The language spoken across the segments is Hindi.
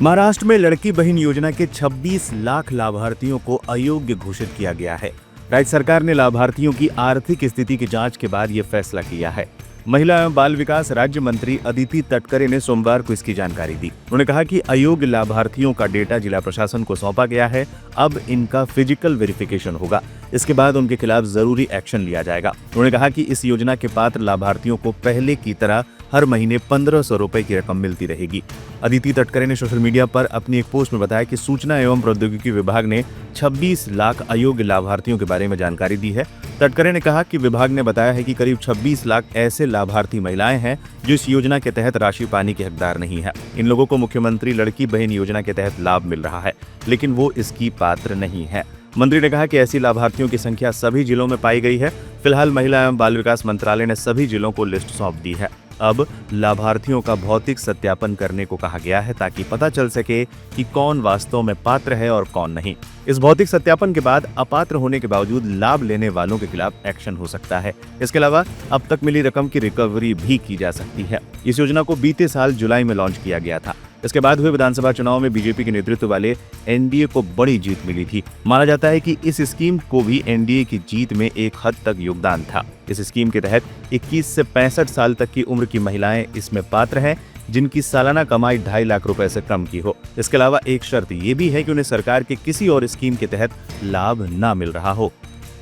महाराष्ट्र में लड़की बहन योजना के 26 लाख लाभार्थियों को अयोग्य घोषित किया गया है। राज्य सरकार ने लाभार्थियों की आर्थिक स्थिति की जांच के बाद ये फैसला किया है। महिला एवं बाल विकास राज्य मंत्री अदिति तटकरे ने सोमवार को इसकी जानकारी दी। उन्होंने कहा कि अयोग्य लाभार्थियों का डेटा जिला प्रशासन को सौंपा गया है। अब इनका फिजिकल वेरिफिकेशन होगा। इसके बाद उनके खिलाफ जरूरी एक्शन लिया जाएगा। उन्होंने कहा कि इस योजना के पात्र लाभार्थियों को पहले की तरह हर महीने 1500 रुपए की रकम मिलती रहेगी। अदिति तटकरे ने सोशल मीडिया पर अपनी एक पोस्ट में बताया कि सूचना एवं प्रौद्योगिकी विभाग ने 26 लाख अयोग्य लाभार्थियों के बारे में जानकारी दी है। तटकरे ने कहा कि विभाग ने बताया है कि करीब 26 लाख ऐसे लाभार्थी महिलाएं हैं जो इस योजना के तहत राशि पाने के हकदार नहीं है। इन लोगों को मुख्यमंत्री लड़की बहन योजना के तहत लाभ मिल रहा है, लेकिन वो इसकी पात्र नहीं है। मंत्री ने कहा कि ऐसी लाभार्थियों की संख्या सभी जिलों में पाई गई है। फिलहाल महिला एवं बाल विकास मंत्रालय ने सभी जिलों को लिस्ट सौंप दी है। अब लाभार्थियों का भौतिक सत्यापन करने को कहा गया है ताकि पता चल सके कि कौन वास्तव में पात्र है और कौन नहीं। इस भौतिक सत्यापन के बाद अपात्र होने के बावजूद लाभ लेने वालों के खिलाफ एक्शन हो सकता है। इसके अलावा अब तक मिली रकम की रिकवरी भी की जा सकती है। इस योजना को बीते साल जुलाई में लॉन्च किया गया था। इसके बाद हुए विधानसभा चुनाव में बीजेपी के नेतृत्व वाले एनडीए को बड़ी जीत मिली थी। माना जाता है कि इस स्कीम को भी एनडीए की जीत में एक हद तक योगदान था। इस स्कीम के तहत 21 से 65 साल तक की उम्र की महिलाएं इसमें पात्र हैं, जिनकी सालाना कमाई 2.5 लाख रुपए से कम की हो। इसके अलावा एक शर्त ये भी है कि उन्हें सरकार के किसी और स्कीम के तहत लाभ न मिल रहा हो।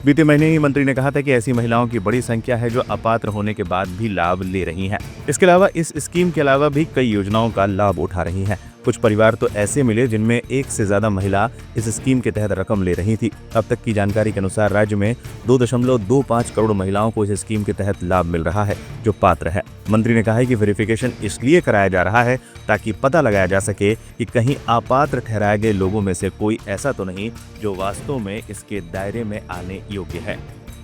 बीते महीने ही मंत्री ने कहा था कि ऐसी महिलाओं की बड़ी संख्या है जो अपात्र होने के बाद भी लाभ ले रही हैं। इसके अलावा इस स्कीम के अलावा भी कई योजनाओं का लाभ उठा रही हैं। कुछ परिवार तो ऐसे मिले जिनमें एक से ज्यादा महिला इस स्कीम के तहत रकम ले रही थी। अब तक की जानकारी के अनुसार राज्य में 2.25 करोड़ महिलाओं को इस स्कीम के तहत लाभ मिल रहा है जो पात्र है। मंत्री ने कहा है कि वेरिफिकेशन इसलिए कराया जा रहा है ताकि पता लगाया जा सके कि कहीं अपात्र ठहराए गए लोगों में से कोई ऐसा तो नहीं जो वास्तव में इसके दायरे में आने योग्य है।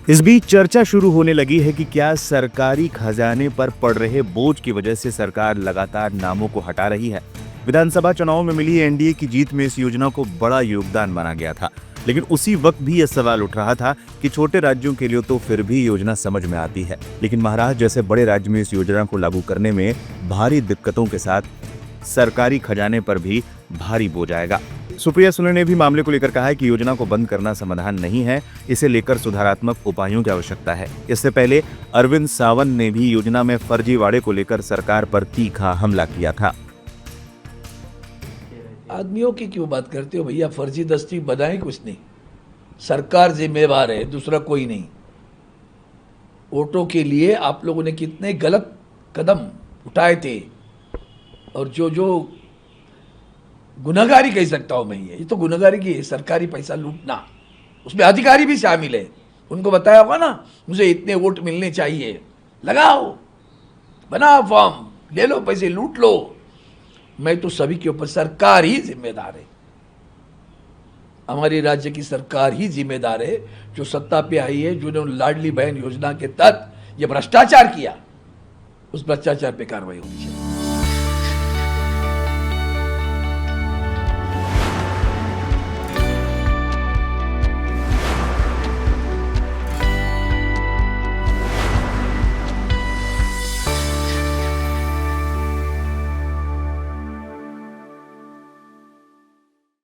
इस बीच चर्चा शुरू होने लगी है कि क्या सरकारी खजाने पर पड़ रहे बोझ की वजह से सरकार लगातार नामों को हटा रही है। विधानसभा चुनाव में मिली एनडीए की जीत में इस योजना को बड़ा योगदान माना गया था, लेकिन उसी वक्त भी यह सवाल उठ रहा था कि छोटे राज्यों के लिए तो फिर भी योजना समझ में आती है, लेकिन महाराष्ट्र जैसे बड़े राज्य में इस योजना को लागू करने में भारी दिक्कतों के साथ सरकारी खजाने पर भी भारी बोझ आएगा। सुप्रिया सुले ने भी मामले को लेकर कहा है कि योजना को बंद करना समाधान नहीं है, इसे लेकर सुधारात्मक उपायों की आवश्यकता है। इससे पहले अरविंद सावंत ने भी योजना में फर्जीवाड़े को लेकर सरकार पर तीखा हमला किया था। आदमियों की क्यों बात करते हो भैया, फर्जी दस्ती बनाए कुछ नहीं, सरकार जिम्मेवार है, दूसरा कोई नहीं। वोटों के लिए आप लोगों ने कितने गलत कदम उठाए थे और जो गुनाहगारी कह सकता हूं मैं, ये तो गुनाहगारी की है, सरकारी पैसा लूटना, उसमें अधिकारी भी शामिल है। उनको बताया होगा ना मुझे इतने वोट मिलने चाहिए, लगाओ, बनाओ फॉर्म, ले लो पैसे, लूट लो। मैं तो सभी के ऊपर सरकार ही जिम्मेदार है, हमारी राज्य की सरकार ही जिम्मेदार है जो सत्ता पे आई है, जिन्होंने लाडली बहन योजना के तहत ये भ्रष्टाचार किया, उस भ्रष्टाचार पे कार्रवाई होनी चाहिए।